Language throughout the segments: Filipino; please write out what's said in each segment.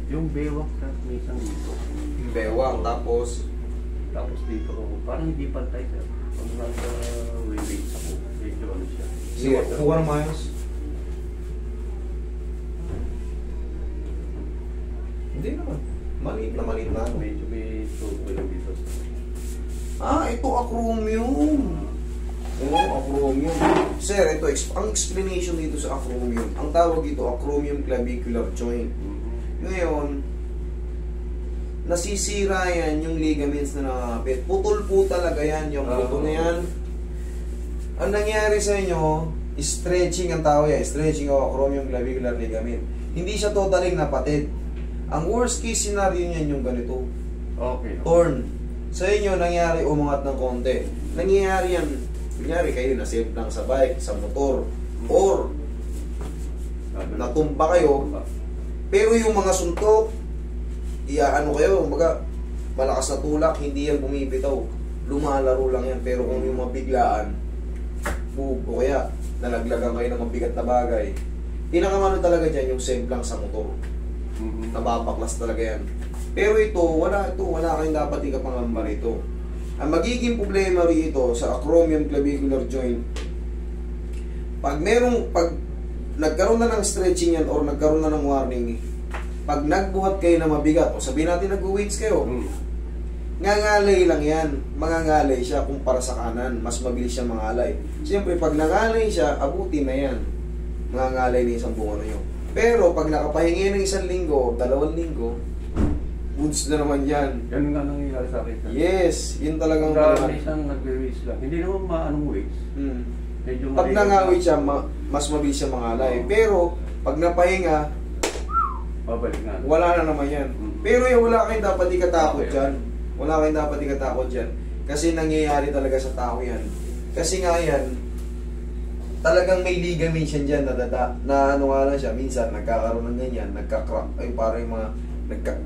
Yung bewang na minsan dito. Yung bewang, tapos Dito ko, parang hindi pantay sir. Pag nag-weight ako, medyo ano siya. sige, kuha ng mayos. Hindi naman. Maliit na ano. Medyo may tubo lang dito. Ito acromion. Oo, acromion. Sir, ito, ang explanation dito sa acromion, ang tawag dito, acromion clavicular joint. Ngayon, nasisira yan yung ligaments na nakakapit. Putol po talaga yan, yung buto na yan. Ang nangyari sa inyo, stretching ang tawag yan, stretching o acromion clavicular ligament. Hindi siya totaling napatid. Ang worst case scenario niyan yung ganito. Okay. Torn. Sa inyo, nangyari umangat ng konti. Nangyayari yan, kunyari kayo nasave lang sa bike, sa motor, or natumba kayo, pero yung mga suntok, iaano kayo, malakas na tulak, hindi yan bumibitaw. Lumalaro lang yan. Pero kung yung mabiglaan, o kaya nalaglagan kayo ng mabigat na bagay, pinakamano talaga dyan yung save lang sa motor. Nababaklas talaga yan. Pero wala kayong dapat ikapangamba rito. Ang magiging problema rito sa acromion clavicular joint, pag nagkaroon na ng stretching yan or nagkaroon na ng warning, pag nagbuhat kayo na mabigat, o sabihin natin nag-weights kayo, ngangalay lang yan. Mangangalay siya kumpara sa kanan. Mas mabilis siya mangalay. Siyempre, pag nangalay siya, abuti na yan. Mangangalay na isang bunga na yun. Pero, pag nakapahingi ng 1 linggo, 2 linggo, goods na naman yan. Ganun nga nangyayari sa akin. Yes, yun talagang may isang nag-weights lang. Hindi naman maanong weights. Pag nangawit siya, mas mabilis siya mangalay. Pero, pag napahinga, babalik na. Wala na naman yan. Pero wala kayong dapat ikatakot dyan. Wala kayong dapat ikatakot dyan. Kasi nangyayari talaga sa tao yan. Kasi nga yan, talagang may ligaments yan dyan na ano nga lang siya. Minsan, nagkakaroon ng ganyan, nagka-crack. Ay, parang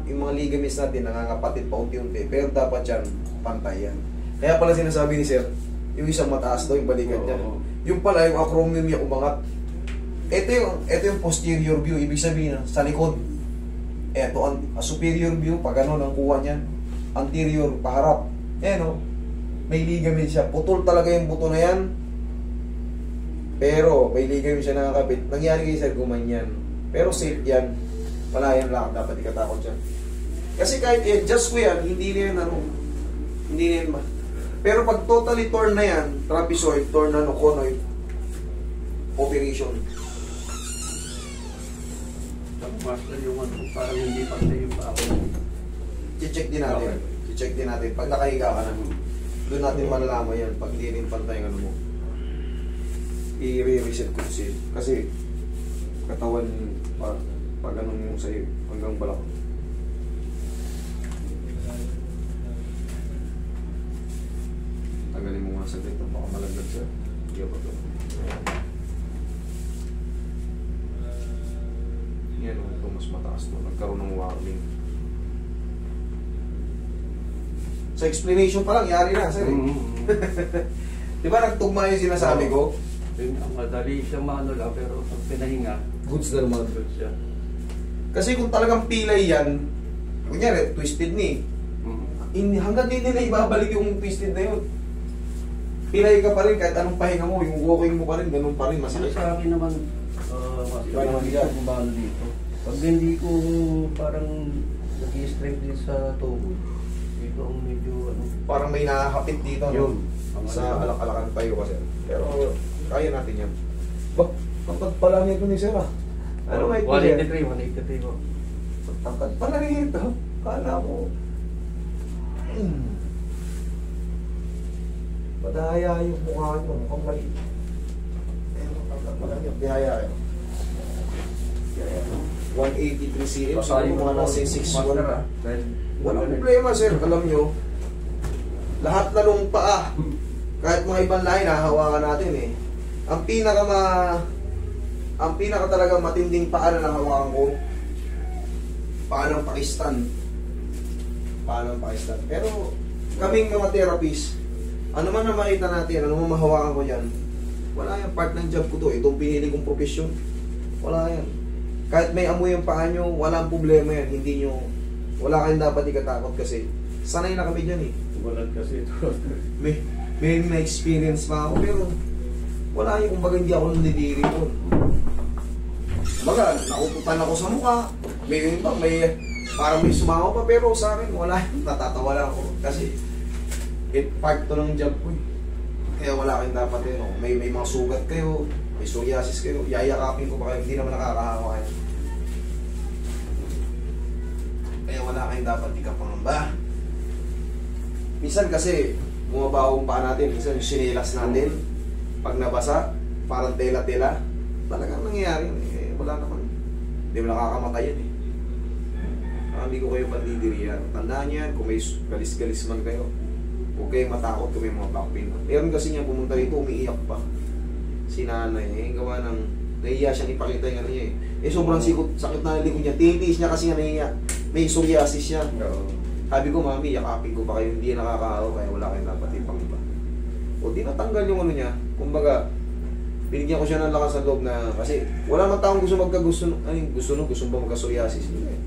yung mga ligaments natin, nangangapatid pa unti-unti. Pero dapat yan, pantay yan. Kaya pala sinasabi ni Sir, yung isang mataas daw, yung balikan niya. Yung pala, yung acromion niya umangat. Ito yung posterior view. Ibig sabihin, sa likod. Ito ang superior view, pag ano ang kuha niyan. Anterior, paharap. May ligament siya. Putol talaga yung buto na yan. Pero, may ligament siya nakakabit. Nangyari kay Sir, gumanyan. Pero safe yan. Wala yan lang. Dapat ikatakot yan. Kasi kahit i-adjust ko yan, hindi na yan hindi na yan Pero pag totally torn na yan, trapezoid, torn na conoid, operation. Master yung parang hindi pantay yung pa ako. I-check din natin. I-check din natin. Pag nakahiga ka na, doon natin malalaman yan. Pag hindi rin pantay ang ano mo. I-reset ko kasi katawan pag anong yung sa'yo hanggang balak. Tagalin mo nga sa dito. Baka malaglag siya. Hindi ka pa ito. Yan o, ito mas mataas to. Nagkaroon ng warning. Sa explanation pa lang, yari na, sir. Di ba nagtugma yung sinasabi ko? Madali siya maano lang, pero pag pinahinga, goods na naman. goods siya. Kasi kung talagang pilay yan, kunyari, twisted ni. Hanggang hindi nila ibabalik yung twisted na yun. Pilay ka pa rin, kahit anong pahinga mo, yung walking mo pa rin, ganun pa rin, masakit. Sa akin naman, Iba naman dito, kumano dito. Pag hindi ko parang nag-i-strength din sa tuhod, dito ang medyo ano. Parang may nakakapit dito, no? Yun. Sa alak-alakan tayo kasi. Pero kaya natin yan. Pagpag pala nito ni Sir, ano nga ito? 183 po. Pagpag pala nito, kala ko. Madaya yung mukha nyo, mukhang mali. Pagpag pala nyo, bihaya kayo. 183 cm, so yung mga nasa 6'1". Walang problema, Sir. Alam nyo, lahat na nung paa, kahit mga ibang lahi, nahahawakan natin eh. Ang pinaka talagang matinding paa na nahawakan ko, paa ng Pakistan. Paa ng Pakistan. Pero, kaming mga therapist, ano man na makita natin, ano man mahawakan ko dyan, wala yan, part ng job ko to. Itong pinili kong profesyon, wala yan. Kahit may amoy ang paa nyo, walang problema yan. Hindi nyo, wala kayong dapat ikatakot kasi sanay na kami dyan eh. Walat kasi ito. May experience pa ako pero wala yung kumbaga hindi ako nandidiri doon. Kumbaga, nakututan ako sa mukha. May parang may sumawa pa pero sa akin wala. Natatawa lang ako kasi part to ng job ko eh. Kaya wala kayong dapat yun. May mga sugat kayo, may psoriasis kayo, yayakapin ko pa kayo, hindi naman nakakahawa kayo. Kaya wala kayong dapat ikapangamba. Minsan kasi, bumabaho ang paa natin, minsan yung sinilas natin, pag nabasa, parang tela-tela, talagang nangyayari yun eh. Wala naman, hindi mo nakakamatay yan eh. Hindi ko kayo pandidirihan. Tandaan nyo yan, kung may galis-galis man kayo, huwag kayong matakot kung may mga back pain. Meron kasi niya pumunta rito, umiiyak pa. Si nanay, gawa ng, nahiya siyang ipakita yung ano niya eh. Sobrang sakit na likod niya, titiis niya kasi nga nahiya. May psoriasis siya. Sabi ko, mami, yakapin ko pa kayo, hindi nakakahaw, kaya wala kayong dapat ipang iba. O di natanggal yung ano niya, kumbaga, binigyan ko siya ng lakas sa loob na, kasi wala man taong gusto gusto ba magka-psoriasis nila eh.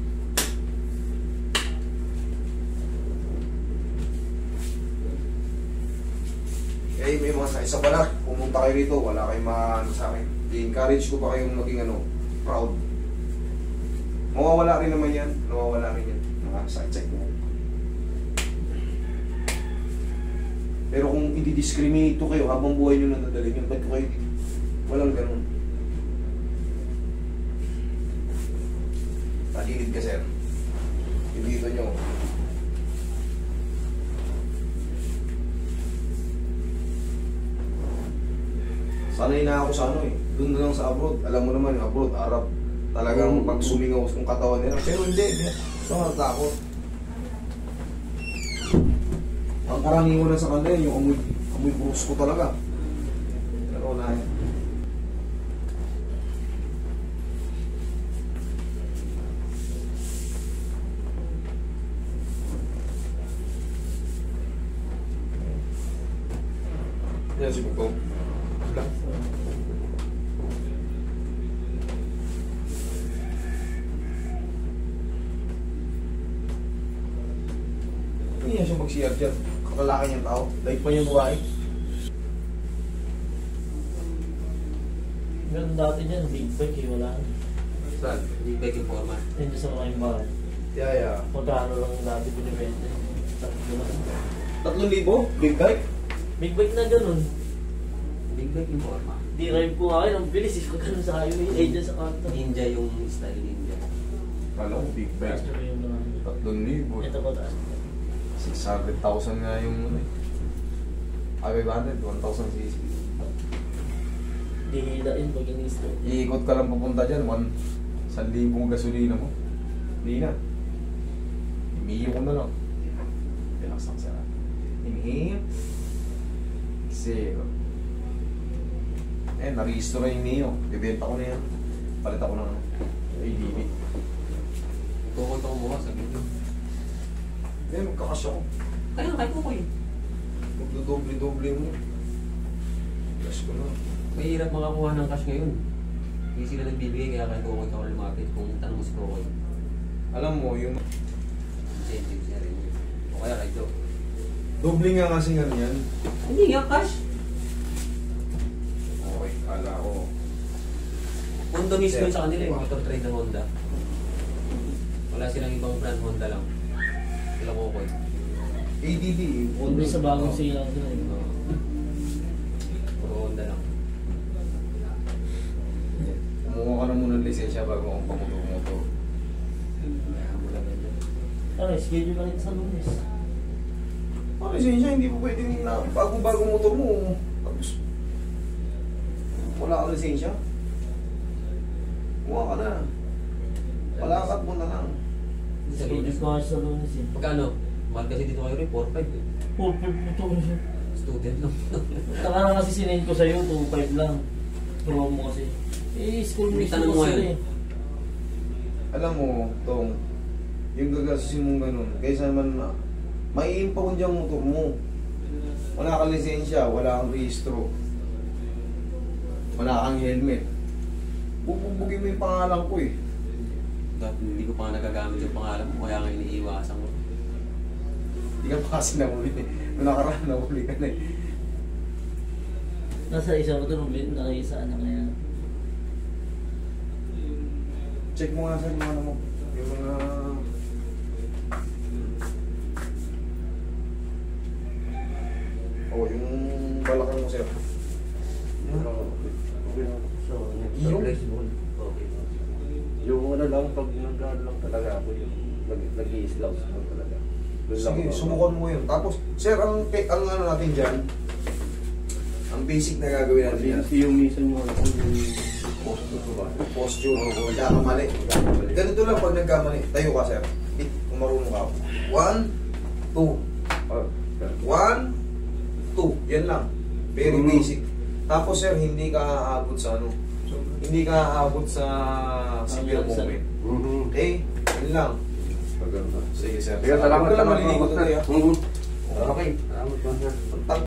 Kaya may mga sakit sa balat, pumunta kayo rito, wala kayong maano sa akin. I-encourage ko pa kayong maging proud. Mawawala rin naman yan, nawawala rin yan. Sakit-sakit mo. Pero kung i-discriminate to kayo habang buhay nyo nadadalhin yun, ba't ko kayo walang ganun? Tagilid ka, sir. Dito nyo. Sanay na ako sa ano eh. Doon na lang sa abroad. Alam mo naman yung abroad, Arab. Talagang pag sumingaw yung katawan nila. Pero hindi. Ito natakot. Ang karaniwan na sa kanila yung amoy brusko talaga. Pero na yan. Yan si Bukong. Lang. Hindi yan siya mag-CR dyan. Kakalaki niyang tao. Dahil pa niyang buhay. Ganun dati dyan, big bike eh, wala. Saan? Big bike yung forma. Hindi sa mga bahay. Yeah. Magkano lang dati binibenta. 3,000? Big bike? Big bike na ganun. Big bike yung forma. Di drive ko nga yun, ang bilis eh, magkano sa highway, eh dyan sa kanto. Ninja yung style ninja. Kala ko big bike. Gusto ko yung mga, 3,000. ito ko taas. 600,000 nga yung ano eh. 500, 1,000 cc. Di hilain pag in-start. Iikot ka lang papunta dyan, 1,000 gasolina mo. Hindi na. Himiyo ko na lang. Relax lang sila. Himiyo. Zero. Narehistro na yung Mio. Bibenta ko na yan. Palit ako ng ADB. Kukunta ko mukha sa video. Magkakasya ko. Kaya kay Kukoy. Magdodoble-doble mo. Gas ko na. Mahirap makakuha ng cash ngayon. Hindi sila nagbibigay kaya kay Kukoy ka lumapit kung tanong mo si Kukoy. Alam mo, yung Incentives niya rin yun. O kaya kay Joe. doble nga kasi nga yan. Hindi nga cash. Okay, kala ko. Honda mismo yun sa kanila yung motor trade ng Honda. Wala silang ibang brand, Honda lang. Sila Kukoy. ADB. Hindi sa bagong silang sila eh. Puro Honda lang. Kumuha ka na muna ng lisensya bago akong pamotor-motor. Kaya mo lang yun. Ano, schedule lang ito sa lunes. Lisensya, hindi po pwedeng na bago motor mo. Tapos, wala kang lisensya. Kumuha ka na. Palakad mo na lang. Schedule ko nga sa lunes eh. Pagkano? Mahal kasi dito kayo rin, 4-5 eh. 4.5 ito ko siya. Student lang. Taka na kasi sinend ko sa'yo, 2.5 lang. Promo mo kasi. Eh, school May mismo tanong mo sila yan. eh. Alam mo, Tong, yung gagastusin mong ganun, kaysa naman na, maiimpawon dyan motor mo. Wala kang lisensya, wala kang rehistro, wala kang helmet. Bubugin mo yung pangalan ko eh. Dahil hindi ko pa nga nagagamit yung pangalan mo, kaya nga iniiwasan ko. Hindi ka pa kasi nahuli eh. Nung nakaraan, nahuli ka na eh. Nasa isa ko doon, nakisaan na kaya. Check mo nga sa mga ano mo. Yung mga... Oh, yung balakang mo sir. Yung? Okay. Yung ano lang, pag nag-ano lang talaga ako, yung nag-i-slows lang talaga. Doon lang Sige, ako. subukan mo yun. Tapos, sir, ang ano natin dyan, ang basic na gagawin natin dyan, Yung minsan yung posture ko ba? posture, nagkakamali. Ganito lang pag nagkamali. Tayo ka, sir. Kung marunong ka. 1, 2. Oh, 1, 2. Yan lang. Very basic. Tapos, sir, hindi ka aabot sa ano. Hindi ka aabot sa severe moment. Okay? Yan lang. Sige, sir. Sige, salamat. Huwag ka lang maliligo tuloy, ah. Okay. Salamat po, sir. Pag